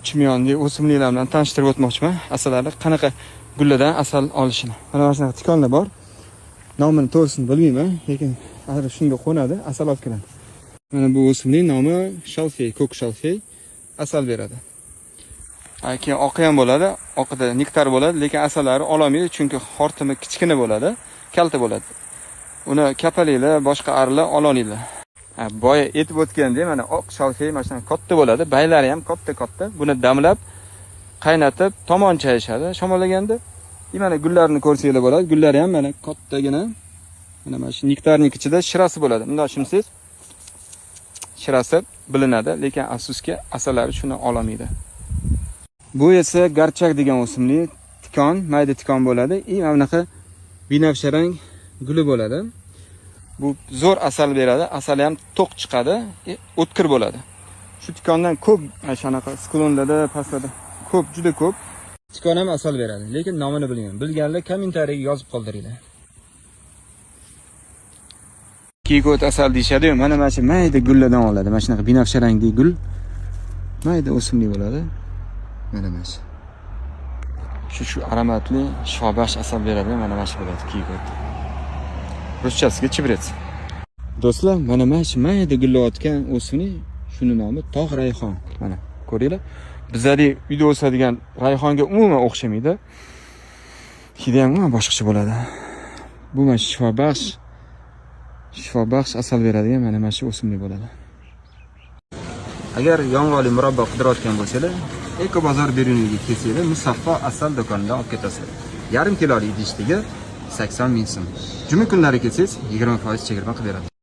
chimyondek o'simliklar bilan tanishtirib o'tmoqchiman. Asalari qanaqa gullardan asal olishini. Mana shunaqa tikonlar bor. Nomini to'g'risini bilmayman, lekin hozir shunga qo'nadi, asal olib keladi. Mana bu o'simlik nomi shalfey, ko'k shalfey asal beradi. Keyin oqi ham bo'ladi, oqida nektar bo'ladi, lekin asallari ololmaydi, chunki xortimi kichkina bo'ladi, kalta bo'ladi. Uni kapaliklar, boshqa arilar ololmaydi. Boya aytib o'tgandek, mana oq shalfey mana shunday katta bo'ladi, baylari ham katta-katta. Buni damlab, qaynatib, tomon chayishadi shamollaganda. Mana gullarni ko'rsanglar bo'ladi. Gullari ham mana kattagina. Mana shu nektarning ichida shirasi bo'ladi. Bunday tushunsangiz, shirasi bilinadi, lekin afsuski asallari shuni ololmaydi. Bu esa garchak degan o'simlik, tikon, mayda tikon bo'ladi. Mana bunaqa binafsharang guli bo'ladi. Bu zo'r asal beradi. Asali ham to'q chiqadi, o'tkir bo'ladi. Shu tikondan ko'p shunaqa sklonlarda, pastlarda ko'p, juda ko'p tikon ham asal beradi, lekin nomini bilmayman. Bilganlar kommentariyaga yozib qoldiringlar. Kiygot asal deyshadi-yu, mana shu mayda gullardan oladi. Mana shunaqa binafsharangdek gul, mayda o'simlik bo'ladi. Mana shu aromatli shifobaxsh asal beradi. Mana shu bo'ladi kiygot. Ruschasiga chibrets. Do'stlar, mana shu mayda gullayotgan o'simlik, shuni nomi tog' rayhon. Mana ko'ringlar. Bizlardagi uyda o'sadigan rayhonga umuman o'xshamaydi. Hidi ham boshqacha bo'ladi. Bu mana shifobaxsh asal beradigan mana shu o'simlik bo'ladi. Agar yong'oqli murabbo qidirayotgan bo'lsanglar, Ekobozor Beruniga kelsanglar, Musaffo asal do'konidan olib ketasizlar. Yarim kilolik idishdagi 80 ming so'm. Juma kunlari kelsangiz 20% chegirma qilib beradi.